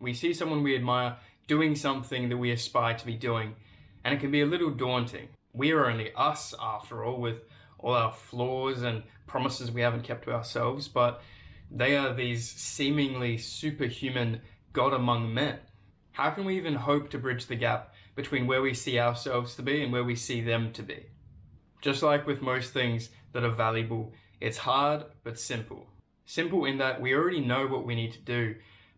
We see someone we admire doing something that we aspire to be doing, and it can be a little daunting. We are only us, after all, with all our flaws and promises we haven't kept to ourselves, but they are these seemingly superhuman God among men. How can we even hope to bridge the gap between where we see ourselves to be and where we see them to be? Just like with most things that are valuable, it's hard but simple. Simple in that we already know what we need to do,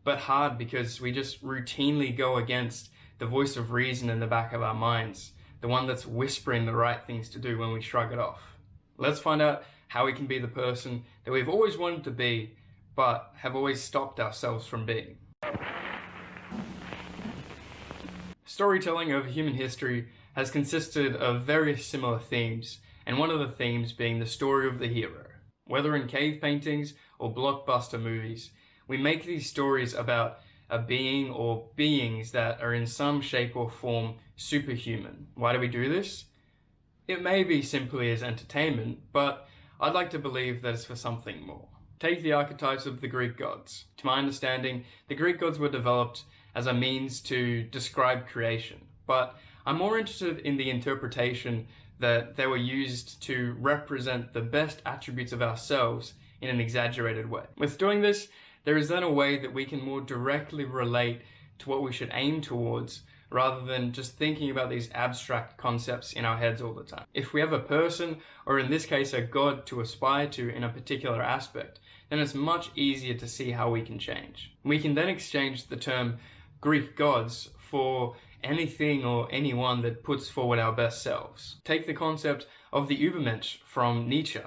but hard because we just routinely go against the voice of reason in the back of our minds, the one that's whispering the right things to do when we shrug it off. Let's find out how we can be the person that we've always wanted to be, but have always stopped ourselves from being. Storytelling over human history has consisted of various similar themes, and one of the themes being the story of the hero. Whether in cave paintings or blockbuster movies, we make these stories about a being or beings that are in some shape or form superhuman. Why do we do this? It may be simply as entertainment, but I'd like to believe that it's for something more. Take the archetypes of the Greek gods. To my understanding, the Greek gods were developed as a means to describe creation, but I'm more interested in the interpretation that they were used to represent the best attributes of ourselves in an exaggerated way. With doing this, there is then a way that we can more directly relate to what we should aim towards, rather than just thinking about these abstract concepts in our heads all the time. If we have a person, or in this case a god, to aspire to in a particular aspect, then it's much easier to see how we can change. We can then exchange the term Greek gods for anything or anyone that puts forward our best selves. Take the concept of the Übermensch from Nietzsche.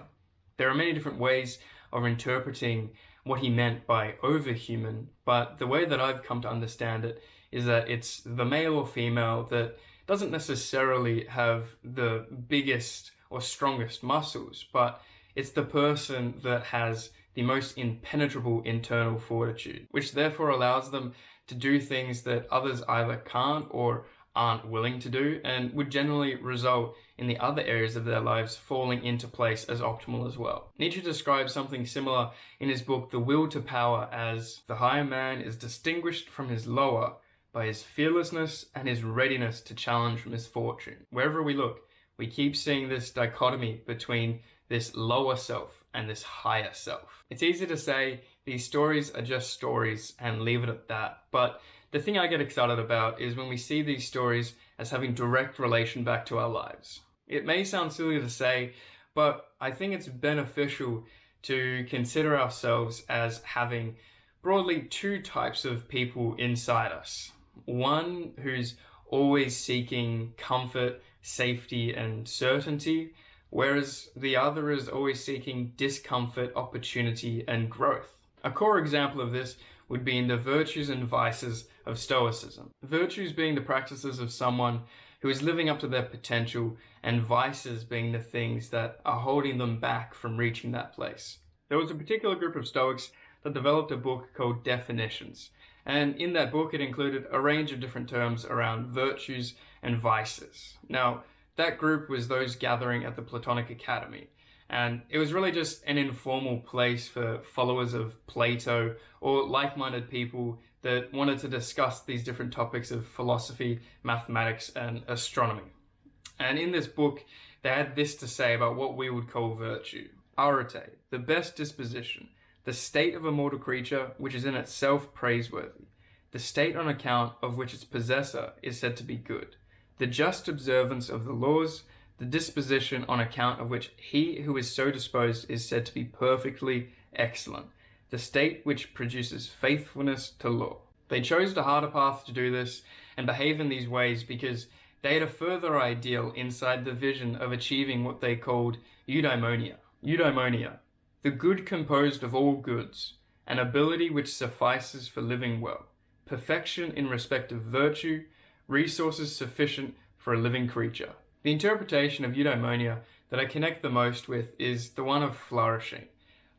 There are many different ways of interpreting what he meant by overhuman, but the way that I've come to understand it is that it's the male or female that doesn't necessarily have the biggest or strongest muscles, but it's the person that has the most impenetrable internal fortitude, which therefore allows them to do things that others either can't or aren't willing to do, and would generally result in the other areas of their lives falling into place as optimal as well. Nietzsche describes something similar in his book The Will to Power as the higher man is distinguished from his lower by his fearlessness and his readiness to challenge misfortune. Wherever we look, we keep seeing this dichotomy between this lower self and this higher self. It's easy to say these stories are just stories and leave it at that, but the thing I get excited about is when we see these stories as having direct relation back to our lives. It may sound silly to say, but I think it's beneficial to consider ourselves as having broadly two types of people inside us. One who's always seeking comfort, safety, and certainty, whereas the other is always seeking discomfort, opportunity, and growth. A core example of this would be in the virtues and vices of Stoicism. Virtues being the practices of someone who is living up to their potential, and vices being the things that are holding them back from reaching that place. There was a particular group of Stoics that developed a book called Definitions, and in that book it included a range of different terms around virtues and vices. Now, that group was those gathering at the Platonic Academy, and it was really just an informal place for followers of Plato or like-minded people that wanted to discuss these different topics of philosophy, mathematics, and astronomy. And in this book, they had this to say about what we would call virtue. Arete, the best disposition, the state of a mortal creature which is in itself praiseworthy, the state on account of which its possessor is said to be good, the just observance of the laws, the disposition on account of which he who is so disposed is said to be perfectly excellent, the state which produces faithfulness to law. They chose the harder path to do this and behave in these ways because they had a further ideal inside the vision of achieving what they called eudaimonia. Eudaimonia, the good composed of all goods, an ability which suffices for living well, perfection in respect of virtue, resources sufficient for a living creature. The interpretation of eudaimonia that I connect the most with is the one of flourishing.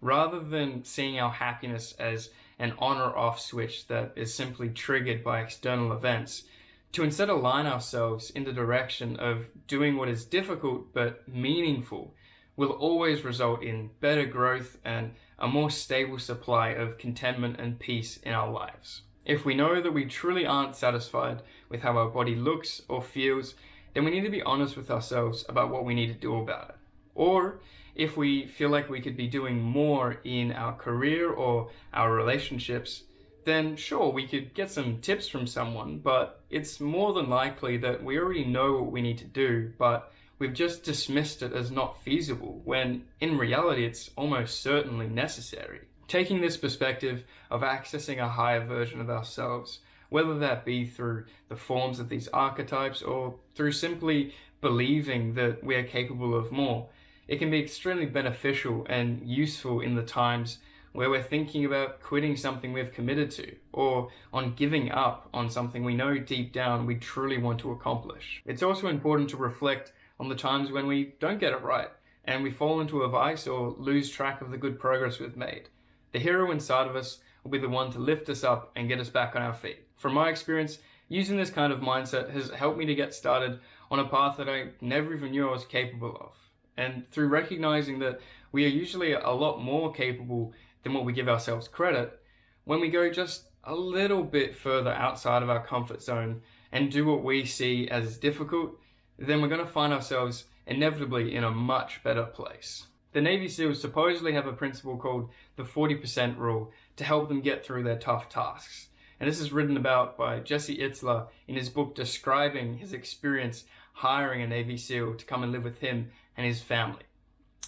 Rather than seeing our happiness as an on or off switch that is simply triggered by external events, to instead align ourselves in the direction of doing what is difficult but meaningful will always result in better growth and a more stable supply of contentment and peace in our lives. If we know that we truly aren't satisfied with how our body looks or feels, then we need to be honest with ourselves about what we need to do about it. Or if we feel like we could be doing more in our career or our relationships, then sure, we could get some tips from someone, but it's more than likely that we already know what we need to do, but we've just dismissed it as not feasible, when in reality it's almost certainly necessary. Taking this perspective of accessing a higher version of ourselves, whether that be through the forms of these archetypes or through simply believing that we are capable of more, it can be extremely beneficial and useful in the times where we're thinking about quitting something we've committed to, or on giving up on something we know deep down we truly want to accomplish. It's also important to reflect on the times when we don't get it right, and we fall into a vice or lose track of the good progress we've made. The hero inside of us will be the one to lift us up and get us back on our feet. From my experience, using this kind of mindset has helped me to get started on a path that I never even knew I was capable of. And through recognizing that we are usually a lot more capable than what we give ourselves credit, when we go just a little bit further outside of our comfort zone and do what we see as difficult, then we're going to find ourselves inevitably in a much better place. The Navy SEALs supposedly have a principle called the 40% rule to help them get through their tough tasks. And this is written about by Jesse Itzler in his book describing his experience hiring a Navy SEAL to come and live with him and his family.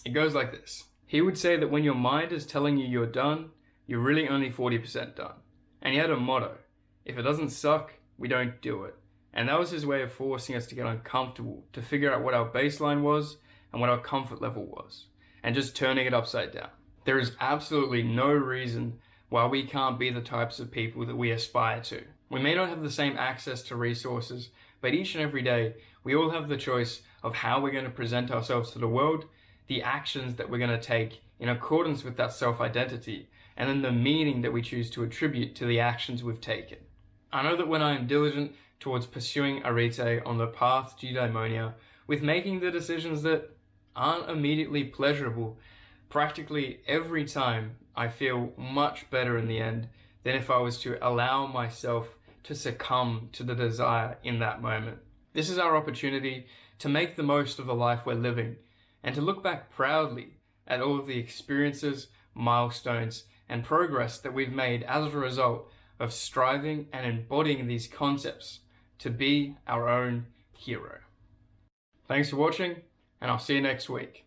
It goes like this. He would say that when your mind is telling you you're done, you're really only 40% done. And he had a motto: if it doesn't suck, we don't do it. And that was his way of forcing us to get uncomfortable, to figure out what our baseline was and what our comfort level was, and just turning it upside down. There is absolutely no reason why we can't be the types of people that we aspire to. We may not have the same access to resources, but each and every day, we all have the choice of how we're going to present ourselves to the world, the actions that we're going to take in accordance with that self-identity, and then the meaning that we choose to attribute to the actions we've taken. I know that when I am diligent towards pursuing arete on the path to eudaimonia, with making the decisions that aren't immediately pleasurable, practically every time I feel much better in the end than if I was to allow myself to succumb to the desire in that moment. This is our opportunity to make the most of the life we're living, and to look back proudly at all of the experiences, milestones, and progress that we've made as a result of striving and embodying these concepts to be our own hero. Thanks for watching, and I'll see you next week.